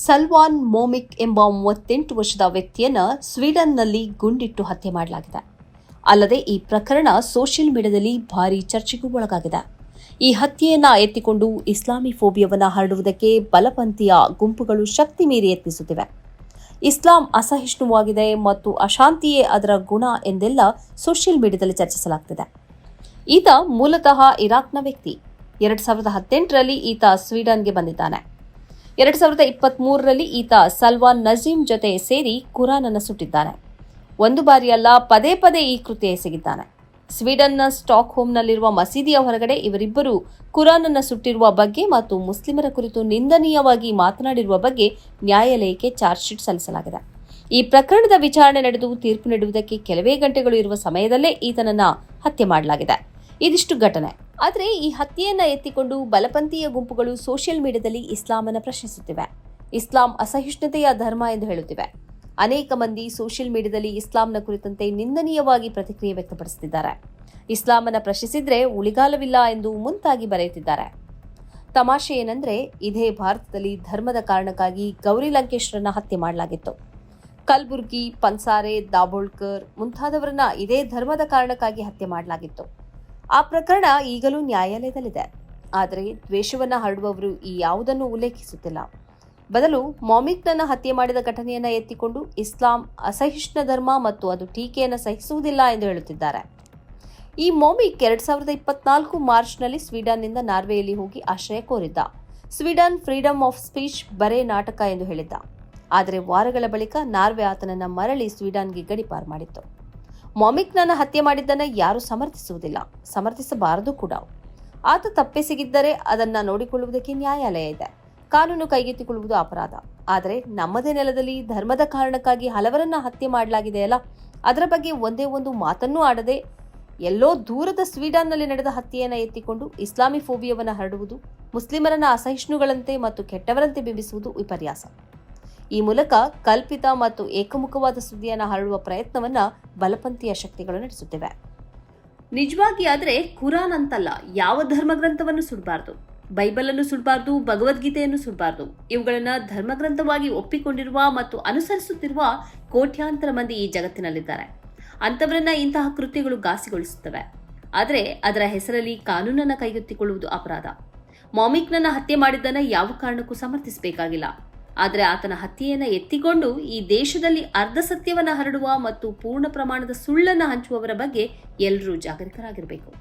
Salwan ಮೊಮಿಕ್ ಎಂಬ 38 ವರ್ಷದ ವ್ಯಕ್ತಿಯನ್ನು ಸ್ವೀಡನ್ನಲ್ಲಿ ಗುಂಡಿಟ್ಟು ಹತ್ಯೆ ಮಾಡಲಾಗಿದೆ. ಅಲ್ಲದೆ ಈ ಪ್ರಕರಣ ಸೋಷಿಯಲ್ ಮೀಡಿಯಾದಲ್ಲಿ ಭಾರೀ ಚರ್ಚೆಗೂ ಒಳಗಾಗಿದೆ. ಈ ಹತ್ಯೆಯನ್ನ ಎತ್ತಿಕೊಂಡು ಇಸ್ಲಾಮಿ ಫೋಬಿಯಾವನ್ನು ಹರಡುವುದಕ್ಕೆ ಬಲಪಂಥೀಯ ಗುಂಪುಗಳು ಶಕ್ತಿ ಮೀರಿ ಯತ್ನಿಸುತ್ತಿವೆ. ಇಸ್ಲಾಂ ಅಸಹಿಷ್ಣುವಾಗಿದೆ ಮತ್ತು ಅಶಾಂತಿಯೇ ಅದರ ಗುಣ ಎಂದೆಲ್ಲ ಸೋಷಿಯಲ್ ಮೀಡಿಯಾದಲ್ಲಿ ಚರ್ಚಿಸಲಾಗುತ್ತಿದೆ. ಈತ ಮೂಲತಃ ಇರಾಕ್ನ ವ್ಯಕ್ತಿ. 2018ರಲ್ಲಿ ಈತ ಸ್ವೀಡನ್ಗೆ ಬಂದಿದ್ದಾನೆ. 2023ರಲ್ಲಿ ಈತ ಸಲ್ವಾನ್ ನಜೀಮ್ ಜೊತೆ ಸೇರಿ ಕುರಾನ್ ಅನ್ನು ಸುಟ್ಟಿದ್ದಾನೆ. ಒಂದು ಬಾರಿಯಲ್ಲ, ಪದೇ ಪದೇ ಈ ಕೃತ್ಯ ಎಸಗಿದ್ದಾನೆ. ಸ್ವೀಡನ್ನ ಸ್ಟಾಕ್ ಹೋಮ್ನಲ್ಲಿರುವ ಮಸೀದಿಯ ಹೊರಗಡೆ ಇವರಿಬ್ಬರು ಕುರಾನ್ ಅನ್ನು ಸುಟ್ಟಿರುವ ಬಗ್ಗೆ ಮತ್ತು ಮುಸ್ಲಿಮರ ಕುರಿತು ನಿಂದನೀಯವಾಗಿ ಮಾತನಾಡಿರುವ ಬಗ್ಗೆ ನ್ಯಾಯಾಲಯಕ್ಕೆ ಚಾರ್ಜ್ ಶೀಟ್ ಸಲ್ಲಿಸಲಾಗಿದೆ. ಈ ಪ್ರಕರಣದ ವಿಚಾರಣೆ ನಡೆದು ತೀರ್ಪು ನೀಡುವುದಕ್ಕೆ ಕೆಲವೇ ಗಂಟೆಗಳು ಇರುವ ಸಮಯದಲ್ಲೇ ಈತನನ್ನ ಹತ್ಯೆ ಮಾಡಲಾಗಿದೆ. ಇದಿಷ್ಟು ಘಟನೆ. ಆದರೆ ಈ ಹತ್ಯೆಯನ್ನ ಎತ್ತಿಕೊಂಡು ಬಲಪಂಥೀಯ ಗುಂಪುಗಳು ಸೋಷಿಯಲ್ ಮೀಡಿಯಾದಲ್ಲಿ ಇಸ್ಲಾಮನ್ನು ಪ್ರಶ್ನಿಸುತ್ತಿವೆ. ಇಸ್ಲಾಂ ಅಸಹಿಷ್ಣುತೆಯ ಧರ್ಮ ಎಂದು ಹೇಳುತ್ತಿವೆ. ಅನೇಕ ಮಂದಿ ಸೋಷಿಯಲ್ ಮೀಡಿಯಾದಲ್ಲಿ ಇಸ್ಲಾಂನ ಕುರಿತಂತೆ ನಿಂದನೀಯವಾಗಿ ಪ್ರತಿಕ್ರಿಯೆ ವ್ಯಕ್ತಪಡಿಸುತ್ತಿದ್ದಾರೆ. ಇಸ್ಲಾಮನ್ನು ಪ್ರಶ್ನಿಸಿದ್ರೆ ಉಳಿಗಾಲವಿಲ್ಲ ಎಂದು ಮುಂತಾಗಿ ಬರೆಯುತ್ತಿದ್ದಾರೆ. ತಮಾಷೆ ಏನಂದ್ರೆ, ಇದೇ ಭಾರತದಲ್ಲಿ ಧರ್ಮದ ಕಾರಣಕ್ಕಾಗಿ ಗೌರಿ ಲಂಕೇಶ್ರನ್ನ ಹತ್ಯೆ ಮಾಡಲಾಗಿತ್ತು. ಕಲ್ಬುರ್ಗಿ, ಪನ್ಸಾರೆ, ದಾಬೋಳ್ಕರ್ ಮುಂತಾದವರನ್ನ ಇದೇ ಧರ್ಮದ ಕಾರಣಕ್ಕಾಗಿ ಹತ್ಯೆ ಮಾಡಲಾಗಿತ್ತು. ಆ ಪ್ರಕರಣ ಈಗಲೂ ನ್ಯಾಯಾಲಯದಲ್ಲಿದೆ. ಆದರೆ ದ್ವೇಷವನ್ನ ಹರಡುವವರು ಈ ಯಾವುದನ್ನು ಉಲ್ಲೇಖಿಸುತ್ತಿಲ್ಲ. ಬದಲು ಮೊಮಿಕ್ನನ್ನ ಹತ್ಯೆ ಮಾಡಿದ ಘಟನೆಯನ್ನ ಎತ್ತಿಕೊಂಡು ಇಸ್ಲಾಂ ಅಸಹಿಷ್ಣು ಧರ್ಮ ಮತ್ತು ಅದು ಟೀಕೆಯನ್ನು ಸಹಿಸುವುದಿಲ್ಲ ಎಂದು ಹೇಳುತ್ತಿದ್ದಾರೆ. ಈ ಮೊಮಿಕ್ 2024 ಮಾರ್ಚ್ನಲ್ಲಿ ಸ್ವೀಡನ್ನಿಂದ ನಾರ್ವೆಯಲ್ಲಿ ಹೋಗಿ ಆಶ್ರಯ ಕೋರಿದ್ದ. ಸ್ವೀಡನ್ ಫ್ರೀಡಮ್ ಆಫ್ ಸ್ಪೀಚ್ ಬರೇ ನಾಟಕ ಎಂದು ಹೇಳಿದ್ದ. ಆದರೆ ವಾರಗಳ ಬಳಿಕ ನಾರ್ವೆ ಆತನನ್ನ ಮರಳಿ ಸ್ವೀಡನ್ಗೆ ಗಡೀಪಾರು ಮಾಡಿತ್ತು. ಮೊಮಿಕ್ನನ್ನ ಹತ್ಯೆ ಮಾಡಿದ್ದನ್ನು ಯಾರೂ ಸಮರ್ಥಿಸುವುದಿಲ್ಲ, ಸಮರ್ಥಿಸಬಾರದು ಕೂಡ. ಆತ ತಪ್ಪೆಸಗಿದ್ದರೆ ಅದನ್ನ ನೋಡಿಕೊಳ್ಳುವುದಕ್ಕೆ ನ್ಯಾಯಾಲಯ ಇದೆ. ಕಾನೂನು ಕೈಗೆತ್ತಿಕೊಳ್ಳುವುದು ಅಪರಾಧ. ಆದರೆ ನಮ್ಮದೇ ನೆಲದಲ್ಲಿ ಧರ್ಮದ ಕಾರಣಕ್ಕಾಗಿ ಹಲವರನ್ನ ಹತ್ಯೆ ಮಾಡಲಾಗಿದೆಯಲ್ಲ, ಅದರ ಬಗ್ಗೆ ಒಂದೇ ಒಂದು ಮಾತನ್ನೂ ಆಡದೆ ಎಲ್ಲೋ ದೂರದ ಸ್ವೀಡನ್ನಲ್ಲಿ ನಡೆದ ಹತ್ಯೆಯನ್ನು ಎತ್ತಿಕೊಂಡು ಇಸ್ಲಾಮಿ ಫೋಬಿಯಾವನ್ನು ಹರಡುವುದು, ಮುಸ್ಲಿಮರನ್ನ ಅಸಹಿಷ್ಣುಗಳಂತೆ ಮತ್ತು ಕೆಟ್ಟವರಂತೆ ಬಿಂಬಿಸುವುದು ವಿಪರ್ಯಾಸ. ಈ ಮೂಲಕ ಕಲ್ಪಿತ ಮತ್ತು ಏಕಮುಖವಾದ ಸುದ್ದಿಯನ್ನು ಹರಡುವ ಪ್ರಯತ್ನವನ್ನ ಬಲಪಂಥೀಯ ಶಕ್ತಿಗಳು ನಡೆಸುತ್ತಿವೆ. ನಿಜವಾಗಿ ಆದರೆ ಕುರಾನ್ ಅಂತಲ್ಲ, ಯಾವ ಧರ್ಮಗ್ರಂಥವನ್ನು ಸುಡಬಾರದು. ಬೈಬಲ್ ಅನ್ನು ಸುಡಬಾರದು, ಭಗವದ್ಗೀತೆಯನ್ನು ಸುಡಬಾರದು. ಇವುಗಳನ್ನ ಧರ್ಮಗ್ರಂಥವಾಗಿ ಒಪ್ಪಿಕೊಂಡಿರುವ ಮತ್ತು ಅನುಸರಿಸುತ್ತಿರುವ ಕೋಟ್ಯಾಂತರ ಮಂದಿ ಈ ಜಗತ್ತಿನಲ್ಲಿದ್ದಾರೆ. ಅಂತವರನ್ನ ಇಂತಹ ಕೃತ್ಯಗಳು ಘಾಸಿಗೊಳಿಸುತ್ತವೆ. ಆದರೆ ಅದರ ಹೆಸರಲ್ಲಿ ಕಾನೂನನ್ನ ಕೈಗೆತ್ತಿಕೊಳ್ಳುವುದು ಅಪರಾಧ. ಮೊಮಿಕ್ನನ್ನ ಹತ್ಯೆ ಮಾಡಿದ್ದನ್ನ ಯಾವ ಕಾರಣಕ್ಕೂ ಸಮರ್ಥಿಸಬೇಕಾಗಿಲ್ಲ. ಆದರೆ ಆತನ ಹತ್ಯೆಯನ್ನು ಎತ್ತಿಕೊಂಡು ಈ ದೇಶದಲ್ಲಿ ಅರ್ಧ ಸತ್ಯವನ್ನ ಹರಡುವ ಮತ್ತು ಪೂರ್ಣ ಪ್ರಮಾಣದ ಸುಳ್ಳನ್ನು ಹಂಚುವವರ ಬಗ್ಗೆ ಎಲ್ಲರೂ ಜಾಗರೂಕರಾಗಿರಬೇಕು.